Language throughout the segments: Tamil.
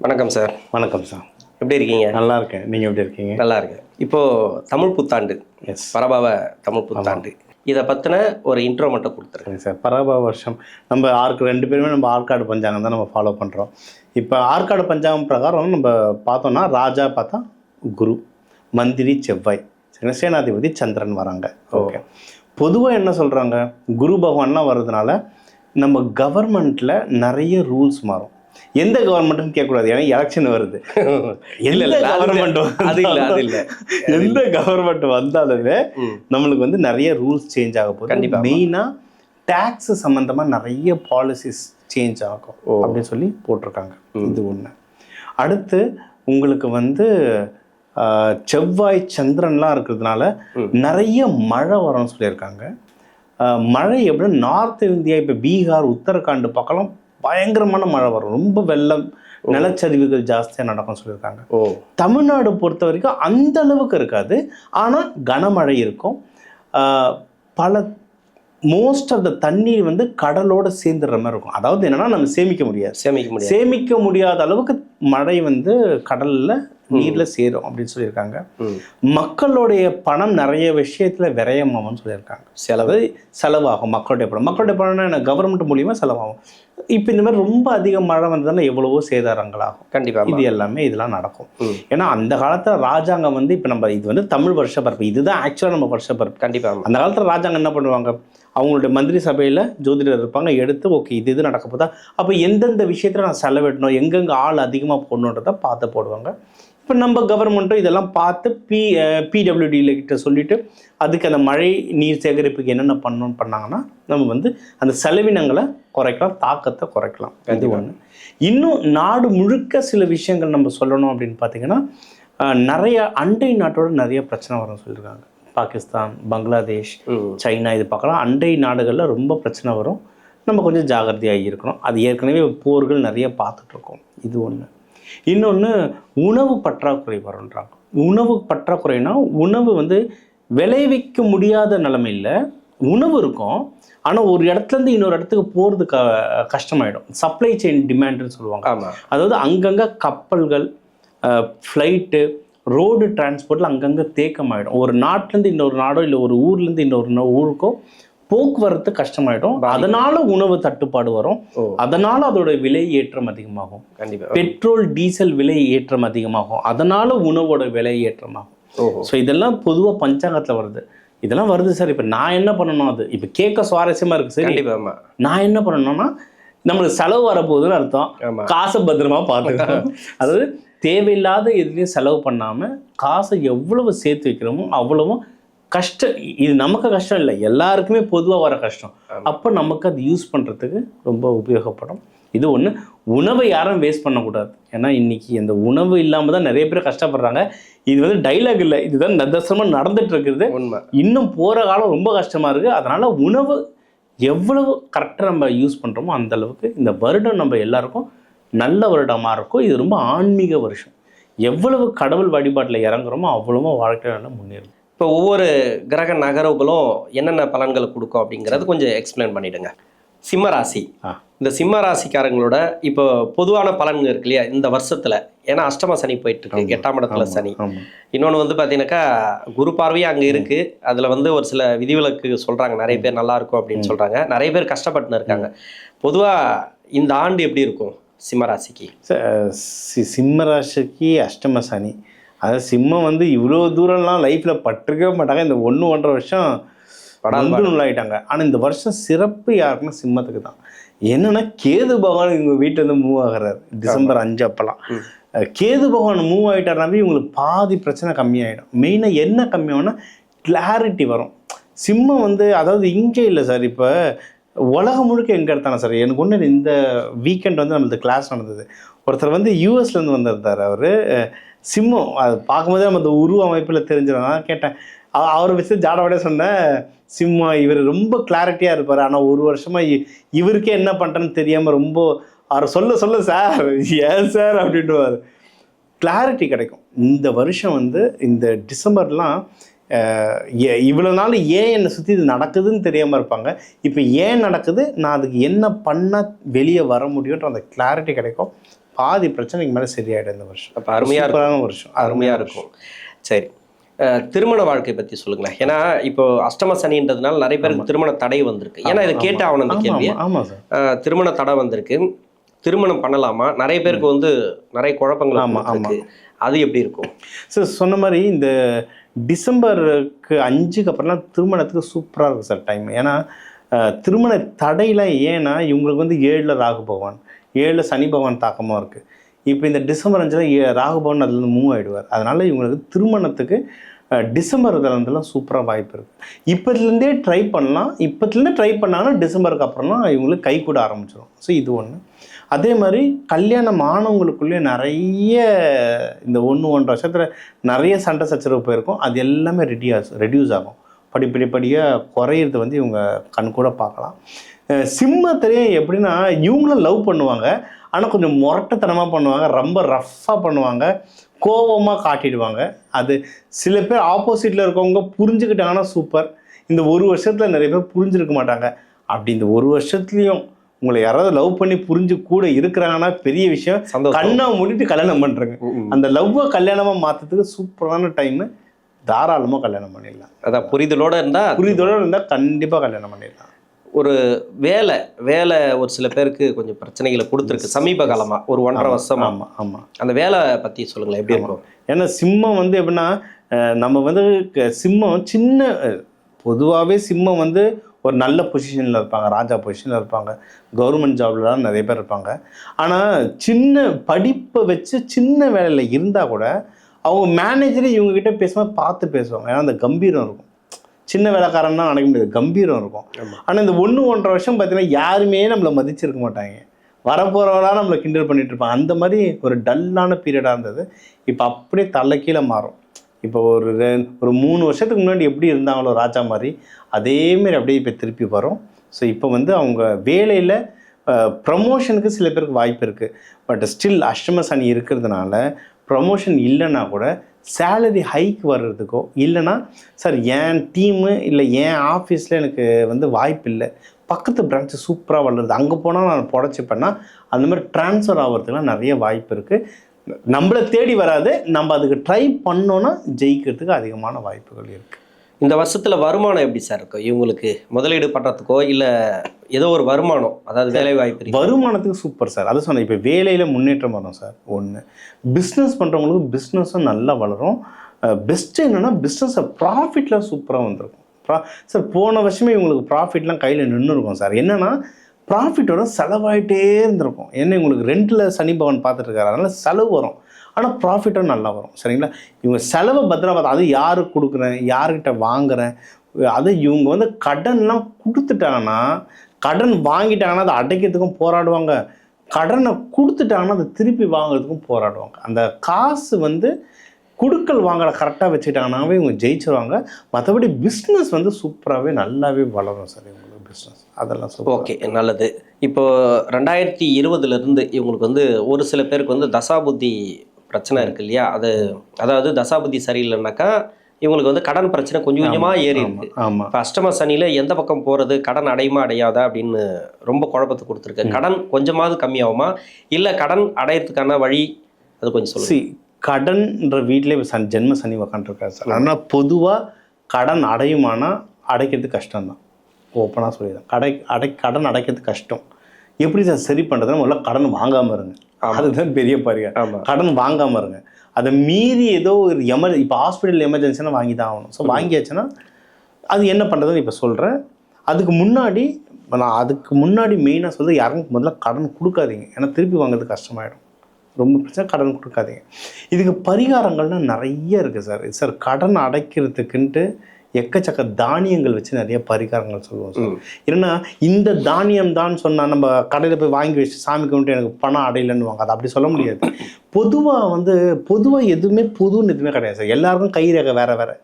வணக்கம் சார். வணக்கம் சார். எப்படி இருக்கீங்க? நல்லா இருக்கேன். நீங்கள் எப்படி இருக்கீங்க? நல்லா இருக்கேன். இப்போது தமிழ் புத்தாண்டு, பரபாவ தமிழ் புத்தாண்டு, இதை பற்றின ஒரு இன்ட்ரோ மட்டும் கொடுத்துருக்கேன் சார். பரபாவ வருஷம் நம்ம ரெண்டு பேருமே நம்ம ஆற்காடு பஞ்சாங்கம் தான் நம்ம ஃபாலோ பண்ணுறோம். இப்போ ஆற்காடு பஞ்சாங்கம் பிரகாரம் நம்ம பார்த்தோம்னா ராஜா பார்த்தா குரு, மந்திரி செவ்வாய், சேனாதிபதி சந்திரன் வராங்க. ஓகே, பொதுவாக என்ன சொல்கிறாங்க, குரு பகவான்லாம் வர்றதுனால நம்ம கவர்மெண்ட்டில் நிறைய ரூல்ஸ் மாறும். எந்த கவர்மெண்ட்னு கேட்கக்கூடாது, ஏன்னா எலெக்ஷன் வருது. எந்த கவர்மெண்ட் எந்த கவர்மெண்ட் வந்தாலுமே நம்மளுக்கு வந்து நிறைய ரூல்ஸ் சேஞ்ச் ஆக போகுது. கண்டிப்பாக மெயினாக டேக்ஸ் சம்மந்தமாக நிறைய பாலிசிஸ் சேஞ்ச் ஆகும் அப்படின்னு சொல்லி போட்டிருக்காங்க. இது ஒன்று. அடுத்து உங்களுக்கு வந்து செவ்வாய் சந்திரன்லாம் இருக்கிறதுனால நிறைய மழை வரும்னு சொல்லியிருக்காங்க. மழை எப்படின்னா நார்த் இந்தியா, இப்போ பீகார், உத்தரகாண்ட் பக்கம் பயங்கரமான மழை வரும், ரொம்ப வெள்ளம், நிலச்சரிவுகள் ஜாஸ்தியாக நடக்கும்னு சொல்லியிருக்காங்க. தமிழ்நாடு பொறுத்த வரைக்கும் அந்த அளவுக்கு இருக்காது, ஆனால் கனமழை இருக்கும். பல மோஸ்ட் ஆஃப் த தண்ணீர் வந்து கடலோட சேர்ந்துடுற மாதிரி இருக்கும். அதாவது என்னன்னா நம்ம சேமிக்க முடியாத அளவுக்கு மழை வந்து கடல்ல நீர்ல சேரும் அப்படின்னு சொல்லியிருக்காங்க. மக்களுடைய பணம் நிறைய விஷயத்துல விரயமாகும்னு சொல்லியிருக்காங்க. செலவாகும். மக்களுடைய பணம்னா என்ன, கவர்மெண்ட் மூலியமா செலவாகும். இப்போ இந்த மாதிரி ரொம்ப அதிக மழை வந்ததுன்னா எவ்வளவோ சேதாரங்களாகும். கண்டிப்பாக இது எல்லாமே இதெல்லாம் நடக்கும். ஏன்னா அந்த காலத்தில் ராஜாங்கம் வந்து இப்போ நம்ம இது வந்து தமிழ் வருஷ பரப்பு, இதுதான் ஆக்சுவலாக நம்ம வருஷ பரப்பு. கண்டிப்பாக அந்த காலத்தில் ராஜாங்கம் என்ன பண்ணுவாங்க, அவங்களுடைய மந்திரி சபையில் ஜோதிடர் இருப்பாங்க, எடுத்து ஓகே இது நடக்க போதா, அப்போ எந்தெந்த விஷயத்தில் நான் செலவிடணும், எங்கெங்கே ஆள் அதிகமாக போடணுன்றதை பார்த்து போடுவாங்க. இப்போ நம்ம கவர்மெண்ட்டும் இதெல்லாம் பார்த்து பிடபிள்யூடியில் கிட்ட சொல்லிவிட்டு அதுக்கு அந்த மழை நீர் சேகரிப்புக்கு என்னென்ன பண்ணணும்னு பண்ணாங்கன்னா நம்ம வந்து அந்த செலவினங்களை குறைக்கலாம், தாக்கத்தை குறைக்கலாம். இது ஒன்று. இன்னும் நாடு முழுக்க சில விஷயங்கள் நம்ம சொல்லணும் அப்படின்னு பார்த்தீங்கன்னா, நிறைய அண்டை நாட்டோட நிறைய பிரச்சனை வரும்னு சொல்லியிருக்காங்க. பாகிஸ்தான், பங்களாதேஷ், சைனா, இது பார்க்கலாம். அண்டை நாடுகளில் ரொம்ப பிரச்சனை வரும். நம்ம கொஞ்சம் ஜாகிரதையாக இருக்கணும். அது ஏற்கனவே போர்கள் நிறைய பார்த்துட்ருக்கோம். இது ஒன்று. இன்னொன்று, உணவு பற்றாக்குறை வரும்ன்றாங்க. உணவு பற்றாக்குறைனா உணவு வந்து விளைவிக்க முடியாத நிலைமையில் உணவு இருக்கும், ஆனால் ஒரு இடத்துலேருந்து இன்னொரு இடத்துக்கு போகிறது கஷ்டமாயிடும். சப்ளை செயின் டிமாண்டுன்னு சொல்லுவாங்க. அதாவது அங்கங்கே கப்பல்கள், ஃப்ளைட்டு, ரோடு டிரான்ஸ்போர்ட்டில் அங்கங்கே தேக்கமாயிடும். ஒரு நாட்டிலேருந்து இன்னொரு நாடோ இல்லை ஒரு ஊர்லேருந்து இன்னொரு ஊருக்கோ போக்குவரத்து கஷ்டமாயிடும். அதனால உணவு தட்டுப்பாடு வரும். அதனால அதோட விலை ஏற்றம் அதிகமாகும். கண்டிப்பாக பெட்ரோல் டீசல் விலை ஏற்றம் அதிகமாகும். அதனால உணவோட விலை ஏற்றமாகும். ஸோ இதெல்லாம் பொதுவாக பஞ்சாங்கத்தில் வருது. இதெல்லாம் வருது சார். இப்போ நான் என்ன பண்ணணும், அது இப்போ கேட்க சுவாரஸ்யமாக இருக்குது. சரி, கண்டிப்பாக நான் என்ன பண்ணணும்னா, நம்மளுக்கு செலவு வரப்போகுதுன்னு அர்த்தம். காசை பத்திரமா பார்த்துக்கணும். அதாவது தேவையில்லாத எதுலையும் செலவு பண்ணாமல் காசை எவ்வளவு சேர்த்து வைக்கிறோமோ அவ்வளவும் கஷ்டம். இது நமக்கு கஷ்டம் இல்லை, எல்லாருக்குமே பொதுவாக வர கஷ்டம். அப்போ நமக்கு அது யூஸ் பண்ணுறதுக்கு ரொம்ப உபயோகப்படும். இது ஒன்று. உணவை யாரும் வேஸ்ட் பண்ணக்கூடாது. ஏன்னா இன்றைக்கி இந்த உணவு இல்லாமல் தான் நிறைய பேர் கஷ்டப்படுறாங்க. இது வந்து டைலாக் இல்லை, இதுதான் நிதர்சனமாக நடந்துட்டு இருக்கிறது. உண்மை. இன்னும் போகிற காலம் ரொம்ப கஷ்டமாக இருக்குது. அதனால் உணவு எவ்வளவு கரெக்டாக நம்ம யூஸ் பண்ணுறோமோ அந்தளவுக்கு இந்த வருடம் நம்ம எல்லாருக்கும் நல்ல வருடமாக இருக்கும். இது ரொம்ப ஆன்மீக வருஷம். எவ்வளவு கடவுள் வழிபாட்டில் இறங்குறோமோ அவ்வளவோ வாழ்க்கையில் நல்லா முன்னேறும். இப்போ ஒவ்வொரு கிரக நகர்வுகளும் என்னென்ன பலன்களை கொடுக்கும் அப்படிங்கிறது கொஞ்சம் எக்ஸ்பிளைன் பண்ணிவிடுங்க. சிம்ம ராசி, இந்த சிம்ம ராசிக்காரங்களோட இப்போ பொதுவான பலன்கள் இருக்கு இல்லையா இந்த வருஷத்தில்? ஏன்னா அஷ்டம சனி போயிட்டுருக்கு, 8ஆம் இடத்துல சனி. இன்னொன்று வந்து பார்த்தீங்கன்னாக்கா குரு பார்வையும் அங்கே இருக்குது. அதில் வந்து ஒரு சில விதிவிலக்கு சொல்கிறாங்க. நிறைய பேர் நல்லா இருக்கும் அப்படின்னு சொல்கிறாங்க, நிறைய பேர் கஷ்டப்பட்டுன்னு இருக்காங்க. பொதுவாக இந்த ஆண்டு எப்படி இருக்கும் சிம்ம ராசிக்கு? சிம்ம ராசிக்கு அஷ்டம சனி. அதாவது சிம்மம் வந்து இவ்வளோ தூரம்லாம் லைஃப்பில் பட்டிருக்கவே மாட்டாங்க. இந்த 1-1.5 வருஷம் நல்லாயிட்டாங்க. ஆனால் இந்த வருஷம் சிறப்பு யாருக்குன்னா சிம்மத்துக்கு தான். என்னென்னா கேது பகவான் இவங்க வீட்டிலேருந்து மூவ் ஆகிறார் டிசம்பர் 5 அப்போலாம். கேது பகவான் மூவ் ஆகிட்டாருனாவே இவங்களுக்கு பாதி பிரச்சனை கம்மியாகிடும். மெயினாக என்ன கம்மியாகும்னா கிளாரிட்டி வரும். சிம்மம் வந்து அதாவது இங்கே இல்லை சார், இப்போ உலகம் முழுக்க எங்கே எடுத்தாங்க சார். எனக்கு ஒன்று இந்த வீக்கெண்ட் வந்து நம்மளுக்கு கிளாஸ் நடந்தது. ஒருத்தர் வந்து யூஎஸ்லேருந்து வந்திருந்தார். அவர் சிம்மம், அது பார்க்கும்போதே நம்ம அந்த உருவ அமைப்பில் தெரிஞ்சிடும். கேட்டேன், அவரை வச்சு ஜாடவாடே சொன்னேன், சிம்மம் இவர் ரொம்ப கிளாரிட்டியாக இருப்பார், ஆனால் ஒரு வருஷமாக இவருக்கே என்ன பண்ணுறேன்னு தெரியாமல் ரொம்ப அவர் சொல்ல சார் ஏன் சார் அப்படின்ட்டுவார். கிளாரிட்டி கிடைக்கும். இந்த வருஷம் வந்து இந்த டிசம்பர்லாம் இவ்வளோ நாள் ஏன் என்னை சுற்றி இது நடக்குதுன்னு தெரியாமல் இருப்பாங்க. இப்போ ஏன் நடக்குது, நான் அதுக்கு என்ன பண்ணால் வெளியே வர முடியுன்ற அந்த கிளாரிட்டி கிடைக்கும். பாதி பிரச்சனைக்கு மேலே சரியாயிடும் இந்த வருஷம். அப்போ அருமையாக சூப்பரான வருஷம், அருமையாக இருக்கும். சரி, திருமண வாழ்க்கை பற்றி சொல்லுங்களேன். ஏன்னா இப்போ அஷ்டம சனின்றதுனால நிறைய பேருக்கு திருமண தடை வந்திருக்கு. ஏன்னா இதை கேட்டு ஆகணும் அந்த கேள்வி. ஆமாம் சார். திருமண தடை வந்திருக்கு, திருமணம் பண்ணலாமா? நிறைய பேருக்கு வந்து நிறைய குழப்பங்கள் இருக்கு. அது எப்படி இருக்கும் சார்? சொன்ன மாதிரி இந்த டிசம்பருக்கு 5க்கு அப்புறம்லாம் திருமணத்துக்கு சூப்பராக இருக்கும் சார் டைம். ஏன்னா திருமண தடையெல்லாம் ஏன்னா இவங்களுக்கு வந்து 7ல் ராகு பகவான், 7ல் சனி பகவான் தாக்கமாக இருக்குது. இப்போ இந்த டிசம்பர் 5ல் ராகு பகவான் அதுலேருந்து மூவ் ஆகிடுவார். அதனால் இவங்களுக்கு திருமணத்துக்கு டிசம்பர் இதெல்லாம் சூப்பராக வாய்ப்பு இருக்குது. இப்போதுலேருந்தே ட்ரை பண்ணலாம். இப்போதுலேருந்து ட்ரை பண்ணாங்கன்னா டிசம்பருக்கு அப்புறம்லாம் இவங்களுக்கு கை கூட ஆரம்பிச்சிடும். ஸோ இது ஒன்று. அதே மாதிரி கல்யாணம் ஆனவங்களுக்குள்ளேயே நிறைய இந்த 1-1.5 வருஷத்தில் நிறைய சண்டை சச்சரவு போயிருக்கும். அது எல்லாமே ரெடியூஸ் ஆகும். படிப்படியாக குறையிறது வந்து இவங்க கண் கூட பார்க்கலாம். சிம்மத்திலே எப்படின்னா இவங்களும் லவ் பண்ணுவாங்க, ஆனால் கொஞ்சம் முரட்டுத்தனமாக பண்ணுவாங்க, ரொம்ப ரஃப்பாக பண்ணுவாங்க, கோபமாக காட்டிடுவாங்க. அது சில பேர் ஆப்போசிட்டில் இருக்கவங்க புரிஞ்சுக்கிட்டாங்கன்னா சூப்பர். இந்த 1 வருஷத்தில் நிறைய பேர் புரிஞ்சிருக்க மாட்டாங்க. அப்படி இந்த 1 வருஷத்துலேயும் உங்களை யாராவது லவ் பண்ணி புரிஞ்சு கூட இருக்கிறாங்கன்னா பெரிய விஷயம். கண்ணை மூடிட்டு கல்யாணம் பண்ணுறேங்க. அந்த லவ்வை கல்யாணமாக மாற்றுறதுக்கு சூப்பரான டைமு. தாராளமாக கல்யாணம் பண்ணிடலாம். அதான் புரிதலோடு இருந்தால் கண்டிப்பாக கல்யாணம் பண்ணிடலாம். ஒரு வேலை ஒரு சில பேருக்கு கொஞ்சம் பிரச்சனைகளை கொடுத்துருக்கு சமீப காலமாக, ஒரு 1.5 வருஷம். ஆமாம். அந்த வேலை பற்றி சொல்லுங்களேன், எப்படி இருக்கும்? ஏன்னா சிம்மம் வந்து எப்படின்னா நம்ம வந்து சிம்மம் பொதுவாகவே சிம்மம் வந்து ஒரு நல்ல பொசிஷனில் இருப்பாங்க, ராஜா பொசிஷனில் இருப்பாங்க, கவர்மெண்ட் ஜாப்லாம் நிறைய பேர் இருப்பாங்க. ஆனால் சின்ன படிப்பை வச்சு சின்ன வேலையில் இருந்தால் கூட அவங்க மேனேஜரே இவங்ககிட்ட பேசும்போது பார்த்து பேசுவாங்க. ஏன்னா அந்த கம்பீரம் இருக்கும். சின்ன வேலைக்காரன்னா நினைக்க முடியாது, கம்பீரம் இருக்கும். ஆனால் இந்த 1-1.5 வருஷம் பார்த்தீங்கன்னா யாருமே நம்மளை மதிச்சிருக்க மாட்டாங்க. வரப்போகிறவங்களாம் நம்மளை கிண்டல் பண்ணிட்டு இருப்பாங்க. அந்த மாதிரி ஒரு டல்லான பீரியடாக இருந்தது. இப்போ அப்படியே தலை கீழே மாறும். இப்போ ஒரு 3 வருஷத்துக்கு முன்னாடி எப்படி இருந்தாங்களோ ராஜா மாதிரி, அதேமாரி அப்படியே இப்போ திருப்பி வரும். ஸோ இப்போ வந்து அவங்க வேலையில் ப்ரமோஷனுக்கு சில பேருக்கு வாய்ப்பு இருக்குது. பட் ஸ்டில் அஷ்டம சனி இருக்கிறதுனால ப்ரமோஷன் இல்லைன்னா கூட சேலரி ஹைக் வர்றதுக்கோ, இல்லைனா சார் என் டீமு இல்லை என் ஆஃபீஸில் எனக்கு வந்து வாய்ப்பு இல்லை, பக்கத்து பிரான்ச்சு சூப்பராக வளருது, அங்கே போனால் நான் புடச்சிப்பேன்னா அந்த மாதிரி ட்ரான்ஸ்ஃபர் ஆகிறதுக்குலாம் நிறைய வாய்ப்பு இருக்குது. நம்மளை தேடி வராது, நம்ம அதுக்கு ட்ரை பண்ணோன்னா ஜெயிக்கிறதுக்கு அதிகமான வாய்ப்புகள் இருக்குது. இந்த வருஷத்தில் வருமானம் எப்படி சார் இருக்கும் இவங்களுக்கு? முதலீடு பண்ணுறதுக்கோ இல்லை ஏதோ ஒரு வருமானம், அதாவது வேலை வாய்ப்பு வருமானத்துக்கு சூப்பர் சார். அதை சொன்னேன், இப்போ வேலையில் முன்னேற்றம் வரும் சார். ஒன்று, பிஸ்னஸ் பண்ணுறவங்களுக்கு பிஸ்னஸும் நல்லா வளரும். பெஸ்ட்டு என்னென்னா பிஸ்னஸை ப்ராஃபிட்லாம் சூப்பராக வந்திருக்கும். சார் போன வருஷமே இவங்களுக்கு ப்ராஃபிட்லாம் கையில் நின்று இருக்கும் சார். என்னென்னா ப்ராஃபிட்டோட செலவாயிட்டே இருந்திருக்கும். ஏன்னா இவங்களுக்கு ரெண்டில் சனி பகவான் பார்த்துட்டு இருக்காரு, அதனால் செலவு வரும், ஆனால் ப்ராஃபிட்டும் நல்லா வரும். சரிங்களா? இவங்க செலவை பத்திரமா பார்த்து, அது யாருக்கு கொடுக்குறேன், யார்கிட்ட வாங்குகிறேன், அதை இவங்க வந்து கடன்லாம் கொடுத்துட்டாங்கன்னா, கடன் வாங்கிட்டாங்கன்னா அதை அடைக்கிறதுக்கும் போராடுவாங்க, கடனை கொடுத்துட்டாங்கன்னா அதை திருப்பி வாங்குறதுக்கும் போராடுவாங்க. அந்த காசு வந்து குடுக்கல் வாங்கலை கரெக்டாக வச்சுக்கிட்டாங்கன்னாவே இவங்க ஜெயிச்சிருவாங்க. மற்றபடி பிஸ்னஸ் வந்து சூப்பராகவே நல்லாவே வளரும் சார் இவங்களுக்கு பிஸ்னஸ். அதெல்லாம் சூப்பர். ஓகே, நல்லது. இப்போ 2020 இவங்களுக்கு வந்து ஒரு சில பேருக்கு வந்து தசாபுத்தி பிரச்சனை இருக்கு இல்லையா? அதாவது தசாபுத்தி சரியில்லைனாக்கா இவங்களுக்கு வந்து கடன் பிரச்சனை கொஞ்சம் கொஞ்சமாக ஏறி இருக்கு. இப்போ அஷ்டம சனியில் எந்த பக்கம் போகிறது, கடன் அடையுமா அடையாதா அப்படின்னு ரொம்ப குழப்பத்தை கொடுத்துருக்கு. கடன் கொஞ்சமாவது கம்மியாகுமா, இல்லை கடன் அடையிறதுக்கான வழி அது கொஞ்சம் சொல்லுங்க. கடன்ற வீட்டிலே ஜென்ம சனி உக்காண்டிருக்காரு சார். ஆனால் பொதுவாக கடன் அடையுமானா அடைக்கிறது கஷ்டம்தான், ஓப்பனாக சொல்லிடுறேன். கடன் அடைக்கிறது கஷ்டம். எப்படி சார் சரி பண்ணுறதுன்னா முதல்ல கடன் வாங்காமல் இருங்க. அதுதான் பெரிய பரிகாரம். கடன் வாங்காமல் இருங்க. அதை மீறி ஏதோ ஒரு இப்போ ஹாஸ்பிட்டல் எமர்ஜென்சினா வாங்கி தான் ஆகணும். ஸோ வாங்கியாச்சுன்னா அது என்ன பண்ணுறதுன்னு இப்போ சொல்கிறேன். அதுக்கு முன்னாடி மெயினாக சொல்கிறது, யாருக்கும் முதல்ல கடன் கொடுக்காதீங்க. ஏன்னா திருப்பி வாங்குறது கஷ்டமாயிடும். ரொம்ப பிரச்சனை, கடன் கொடுக்காதீங்க. இதுக்கு பரிகாரங்கள்லாம் நிறைய இருக்குது சார். கடன் அடைக்கிறதுக்குன்ட்டு எக்கச்சக்க தானியங்கள் வச்சு நிறைய பரிகாரங்கள் சொல்லுவோம் சார். ஏன்னா இந்த தானியம் தான் சொன்னால் நம்ம கடையில் போய் வாங்கி வச்சு சாமி கும்பிட்டு எனக்கு பணம் அடையலைன்னு வாங்க, அது அப்படி சொல்ல முடியாது. பொதுவாக எதுவுமே புதுன்னு எதுவுமே கிடையாது சார். எல்லாருக்கும் கைரேகை வேறு,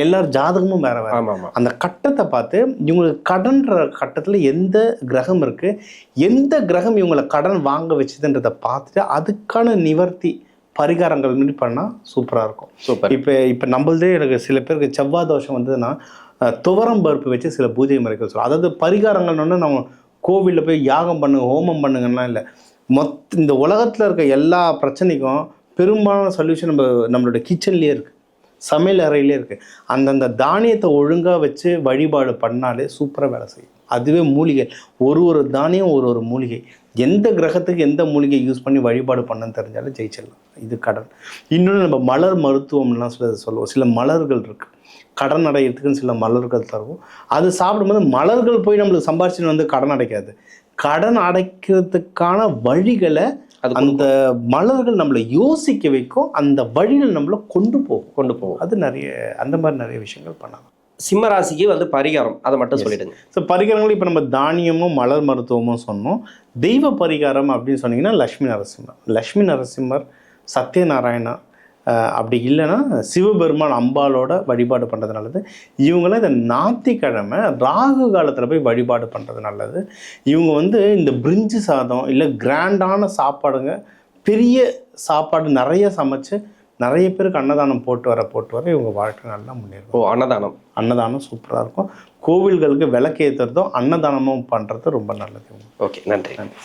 எல்லாரும் ஜாதகமும் வேறு. அந்த கட்டத்தை பார்த்து இவங்களுக்கு கடன்ற கட்டத்தில் எந்த கிரகம் இருக்குது, எந்த கிரகம் இவங்களை கடன் வாங்க வச்சுதுன்றதை பார்த்துட்டு அதுக்கான நிவர்த்தி பரிகாரங்கள் மாதிரி பண்ணால் சூப்பராக இருக்கும். சூப்பர். இப்போ நம்மளதே எனக்கு சில பேருக்கு செவ்வாய் தோஷம் வந்ததுன்னா துவரம் பருப்பு வச்சு சில பூஜை முறைகள் சொல்லுவோம். அதாவது பரிகாரங்கள்னு நம்ம கோவிலில் போய் யாகம் பண்ணுங்க, ஹோமம் பண்ணுங்கன்னா இல்லை, இந்த உலகத்தில் இருக்க எல்லா பிரச்சனைக்கும் பெரும்பாலான சொல்யூஷன் நம்மளோட கிச்சன்லேயே இருக்குது, சமையல் அறையிலே இருக்குது. அந்தந்த தானியத்தை ஒழுங்காக வச்சு வழிபாடு பண்ணாலே சூப்பராக வேலை செய்யும். அதுவே மூலிகை, ஒரு தானியம் ஒரு மூலிகை, எந்த கிரகத்துக்கு எந்த மூலிகை யூஸ் பண்ணி வழிபாடு பண்ணன்னு தெரிஞ்சாலும் ஜெயிச்சிடலாம். இது கடன். இன்னொன்று நம்ம மலர் மருத்துவம்லாம் சொல்லுவோம். சில மலர்கள் இருக்குது, கடன் அடையிறதுக்குன்னு சில மலர்கள் தருவோம். அது சாப்பிடும்போது மலர்கள் போய் நம்மளுக்கு சம்பாரிச்சுன்னு வந்து கடன் அடைக்காது, கடன் அடைக்கிறதுக்கான வழிகளை அந்த மலர்கள் நம்மளை யோசிக்க வைக்கும், அந்த வழிகள் நம்மளை கொண்டு போகும். அது அந்த மாதிரி நிறைய விஷயங்கள் பண்ணலாம். சிம்ம ராசிக்கு வந்து பரிகாரம் அதை மட்டும் சொல்லிடுங்க. ஸோ பரிகாரங்கள் இப்போ நம்ம தானியமும் மலர் மருத்துவமும் சொன்னோம். தெய்வ பரிகாரம் அப்படின்னு சொன்னீங்கன்னா லக்ஷ்மி நரசிம்மர், சத்யநாராயணா, அப்படி இல்லைன்னா சிவபெருமான் அம்பாலோட வழிபாடு பண்ணுறது நல்லது. இவங்களாம் இந்த ஞாயிற்றுக்கிழமை ராகு காலத்தில் போய் வழிபாடு பண்ணுறது நல்லது. இவங்க வந்து இந்த பிரிஞ்சு சாதம் இல்லை கிராண்டான சாப்பாடுங்க, பெரிய சாப்பாடு நிறைய சமைச்சு நிறைய பேருக்கு அன்னதானம் போட்டு வர இவங்க வாழ்க்கை நல்லா முன்னேறும். அன்னதானம் சூப்பராக இருக்கும். கோவில்களுக்கு விளக்கு ஏற்றுறதும் அன்னதானமும் பண்ணுறது ரொம்ப நல்லது. ஓகே, நன்றி.